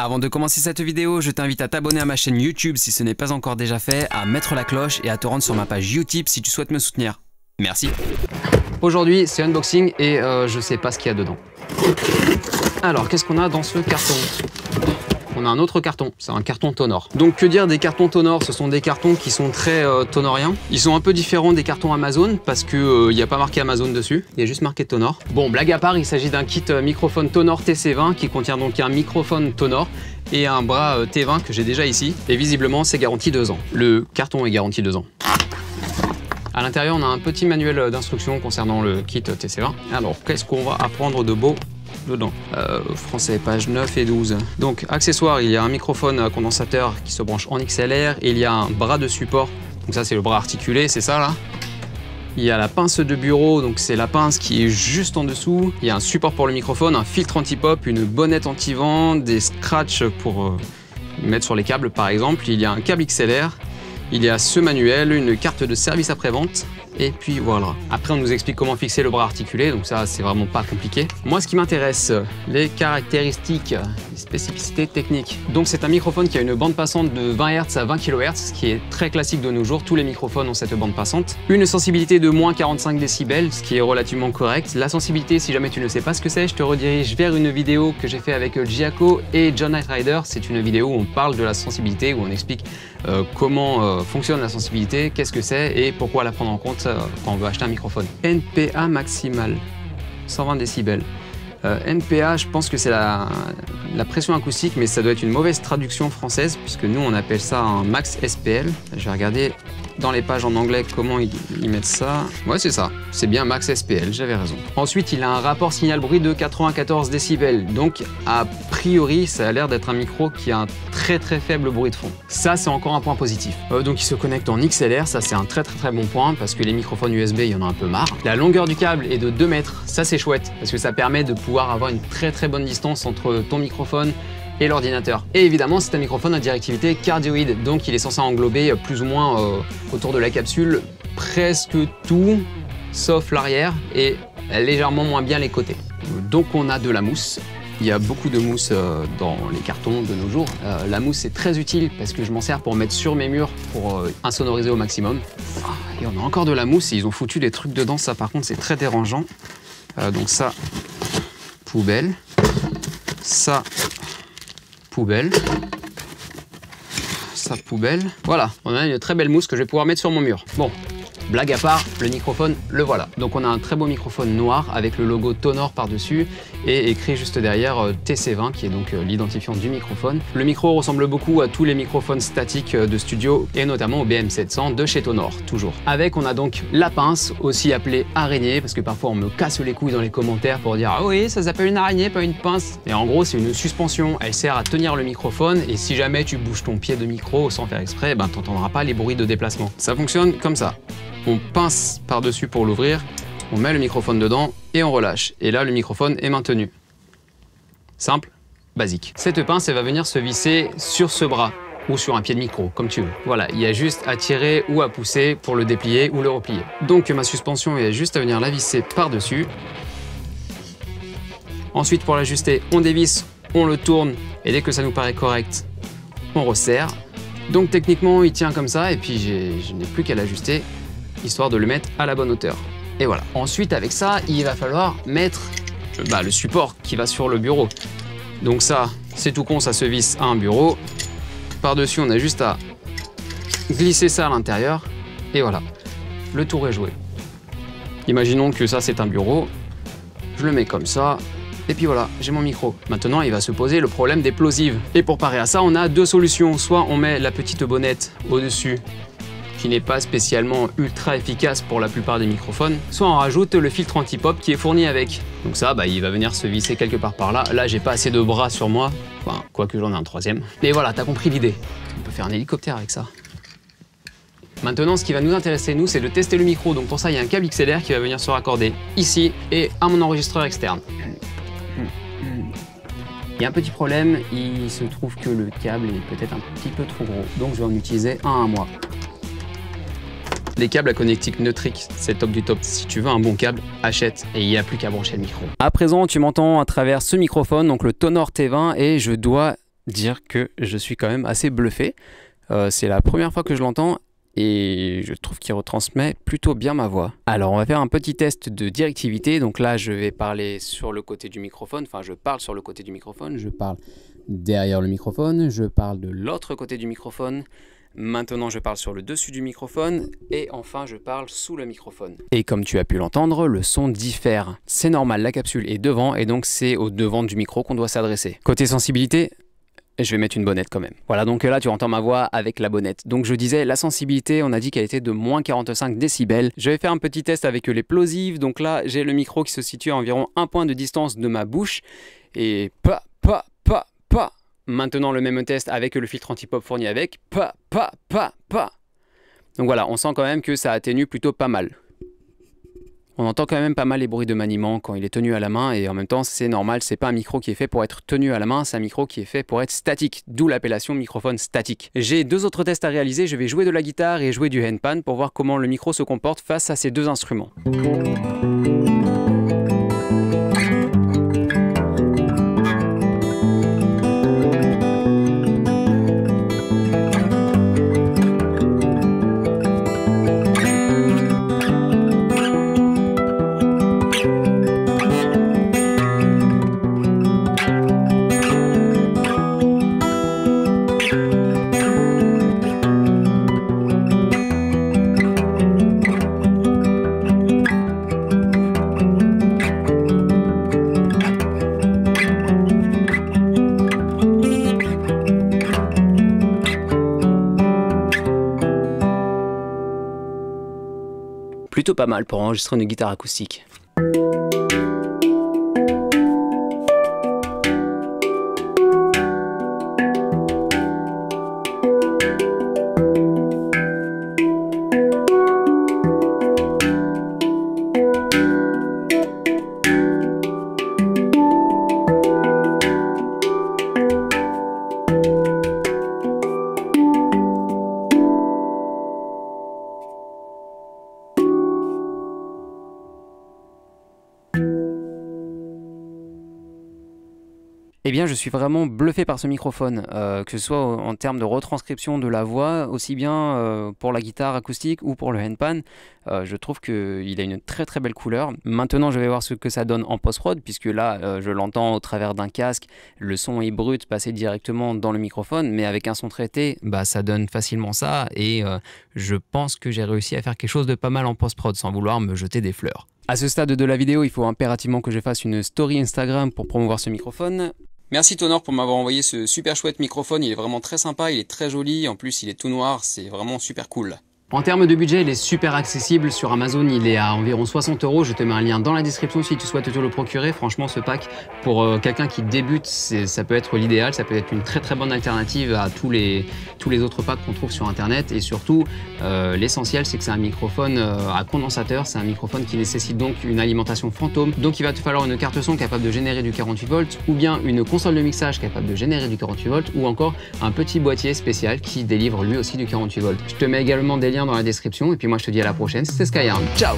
Avant de commencer cette vidéo, je t'invite à t'abonner à ma chaîne YouTube si ce n'est pas encore déjà fait, à mettre la cloche et à te rendre sur ma page Utip si tu souhaites me soutenir. Merci. Aujourd'hui, c'est unboxing et je sais pas ce qu'il y a dedans. Alors, qu'est-ce qu'on a dans ce carton? On a un autre carton, c'est un carton Tonor. Donc que dire des cartons Tonor? Ce sont des cartons qui sont très tonoriens. Ils sont un peu différents des cartons Amazon parce que il n'y a pas marqué Amazon dessus, il y a juste marqué Tonor. Bon, blague à part, il s'agit d'un kit microphone Tonor TC20 qui contient donc un microphone Tonor et un bras T20 que j'ai déjà ici. Et visiblement, c'est garanti 2 ans. Le carton est garanti 2 ans. À l'intérieur, on a un petit manuel d'instruction concernant le kit TC20. Alors, qu'est-ce qu'on va apprendre de beau dedans? Français, page 9 et 12. Donc, accessoires, il y a un microphone condensateur qui se branche en XLR. Et il y a un bras de support. Donc ça, c'est le bras articulé, c'est ça là. Il y a la pince de bureau, donc c'est la pince qui est juste en dessous. Il y a un support pour le microphone, un filtre anti-pop, une bonnette anti-vent, des scratchs pour mettre sur les câbles par exemple. Il y a un câble XLR. Il y a ce manuel, une carte de service après-vente, et puis voilà. Après, on nous explique comment fixer le bras articulé, donc ça, c'est vraiment pas compliqué. Moi, ce qui m'intéresse, les caractéristiques, les spécificités techniques. Donc, c'est un microphone qui a une bande passante de 20 Hz à 20 kHz, ce qui est très classique de nos jours. Tous les microphones ont cette bande passante. Une sensibilité de moins 45 décibels, ce qui est relativement correct. La sensibilité, si jamais tu ne sais pas ce que c'est, je te redirige vers une vidéo que j'ai fait avec Giaco et John Knight Rider. C'est une vidéo où on parle de la sensibilité, où on explique comment fonctionne la sensibilité, qu'est-ce que c'est et pourquoi la prendre en compte quand on veut acheter un microphone. NPA maximal, 120 décibels. NPA, je pense que c'est la pression acoustique, mais ça doit être une mauvaise traduction française, puisque nous on appelle ça un max SPL. Je vais regarder dans les pages en anglais comment ils mettent ça. Ouais, c'est ça, c'est bien max SPL, j'avais raison. Ensuite, il a un rapport signal-bruit de 94 décibels, donc a priori, ça a l'air d'être un micro qui a un très faible bruit de fond. Ça, c'est encore un point positif. Donc il se connecte en XLR, ça c'est un très bon point, parce que les microphones USB, il y en a un peu marre. La longueur du câble est de 2 mètres, ça c'est chouette, parce que ça permet de pouvoir avoir une très bonne distance entre ton microphone et l'ordinateur. Et évidemment, c'est un microphone à directivité cardioïde, donc il est censé englober plus ou moins autour de la capsule presque tout, sauf l'arrière et légèrement moins bien les côtés. Donc on a de la mousse. Il y a beaucoup de mousse dans les cartons de nos jours. La mousse est très utile parce que je m'en sers pour mettre sur mes murs pour insonoriser au maximum. Et on a encore de la mousse et ils ont foutu des trucs dedans, ça par contre c'est très dérangeant. Donc ça, poubelle. Ça, poubelle. Ça, poubelle. Voilà, on a une très belle mousse que je vais pouvoir mettre sur mon mur. Bon, blague à part, le microphone, le voilà. Donc on a un très beau microphone noir avec le logo Tonor par-dessus et écrit juste derrière TC20 qui est donc l'identifiant du microphone. Le micro ressemble beaucoup à tous les microphones statiques de studio et notamment au BM700 de chez Tonor, toujours. Avec, on a donc la pince, aussi appelée araignée, parce que parfois on me casse les couilles dans les commentaires pour dire « Ah oui, ça s'appelle une araignée, pas une pince ». Et en gros, c'est une suspension, elle sert à tenir le microphone et si jamais tu bouges ton pied de micro sans faire exprès, ben t'entendras pas les bruits de déplacement. Ça fonctionne comme ça. On pince par-dessus pour l'ouvrir, on met le microphone dedans et on relâche. Et là, le microphone est maintenu. Simple, basique. Cette pince, elle va venir se visser sur ce bras ou sur un pied de micro, comme tu veux. Voilà, il y a juste à tirer ou à pousser pour le déplier ou le replier. Donc ma suspension, il y a juste à venir la visser par-dessus. Ensuite, pour l'ajuster, on dévisse, on le tourne et dès que ça nous paraît correct, on resserre. Donc techniquement, il tient comme ça et puis je n'ai plus qu'à l'ajuster, histoire de le mettre à la bonne hauteur. Et voilà. Ensuite, avec ça, il va falloir mettre le support qui va sur le bureau. Donc ça, c'est tout con, ça se visse à un bureau. Par-dessus, on a juste à glisser ça à l'intérieur. Et voilà, le tour est joué. Imaginons que ça, c'est un bureau. Je le mets comme ça. Et puis voilà, j'ai mon micro. Maintenant, il va se poser le problème des plosives. Et pour parer à ça, on a 2 solutions. Soit on met la petite bonnette au-dessus, qui n'est pas spécialement ultra efficace pour la plupart des microphones, soit on rajoute le filtre anti-pop qui est fourni avec. Donc ça, il va venir se visser quelque part par là. Là, j'ai pas assez de bras sur moi, enfin, quoique j'en ai un 3e. Mais voilà, t'as compris l'idée. On peut faire un hélicoptère avec ça. Maintenant, ce qui va nous intéresser, nous, c'est de tester le micro. Donc pour ça, il y a un câble XLR qui va venir se raccorder ici et à mon enregistreur externe. Il y a un petit problème, il se trouve que le câble est peut-être un petit peu trop gros. Donc je vais en utiliser un à moi. Les câbles à connectique neutrique, c'est top du top. Si tu veux un bon câble, achète et il n'y a plus qu'à brancher le micro. À présent, tu m'entends à travers ce microphone, donc le Tonor T20, et je dois dire que je suis quand même assez bluffé. C'est la première fois que je l'entends et je trouve qu'il retransmet plutôt bien ma voix. Alors on va faire un petit test de directivité. Donc là je vais parler sur le côté du microphone, enfin je parle sur le côté du microphone, je parle derrière le microphone, je parle de l'autre côté du microphone. Maintenant je parle sur le dessus du microphone et enfin je parle sous le microphone. Et comme tu as pu l'entendre, le son diffère. C'est normal, la capsule est devant et donc c'est au devant du micro qu'on doit s'adresser. Côté sensibilité, je vais mettre une bonnette quand même. Voilà, donc là tu entends ma voix avec la bonnette. Donc je disais, la sensibilité, on a dit qu'elle était de moins 45 décibels. Je vais faire un petit test avec les plosives. Donc là j'ai le micro qui se situe à environ 1 point de distance de ma bouche. Et pas. Maintenant le même test avec le filtre anti-pop fourni avec. Pas. Donc voilà, on sent quand même que ça atténue plutôt pas mal. On entend quand même pas mal les bruits de maniement quand il est tenu à la main et en même temps c'est normal, c'est pas un micro qui est fait pour être tenu à la main, c'est un micro qui est fait pour être statique, d'où l'appellation microphone statique. J'ai 2 autres tests à réaliser, je vais jouer de la guitare et jouer du handpan pour voir comment le micro se comporte face à ces 2 instruments. Plutôt pas mal pour enregistrer une guitare acoustique. Eh bien, je suis vraiment bluffé par ce microphone, que ce soit en termes de retranscription de la voix, aussi bien pour la guitare acoustique ou pour le handpan. Je trouve qu'il a une très très belle couleur. Maintenant, je vais voir ce que ça donne en post-prod, puisque là, je l'entends au travers d'un casque. Le son est brut, passé directement dans le microphone, mais avec un son traité, bah, ça donne facilement ça. Et je pense que j'ai réussi à faire quelque chose de pas mal en post-prod, sans vouloir me jeter des fleurs. À ce stade de la vidéo, il faut impérativement que je fasse une story Instagram pour promouvoir ce microphone. Merci Tonor pour m'avoir envoyé ce super chouette microphone, il est vraiment très sympa, il est très joli, en plus il est tout noir, c'est vraiment super cool. En termes de budget, il est super accessible. Sur Amazon, il est à environ 60 €. Je te mets un lien dans la description si tu souhaites te le procurer. Franchement, ce pack, pour quelqu'un qui débute, ça peut être l'idéal. Ça peut être une très très bonne alternative à tous les autres packs qu'on trouve sur Internet. Et surtout, l'essentiel, c'est que c'est un microphone à condensateur. C'est un microphone qui nécessite donc une alimentation fantôme. Donc, il va te falloir une carte son capable de générer du 48 volts ou bien une console de mixage capable de générer du 48 volts ou encore un petit boîtier spécial qui délivre lui aussi du 48 volts. Je te mets également des liens dans la description et puis moi je te dis à la prochaine, c'était Skyarn, ciao!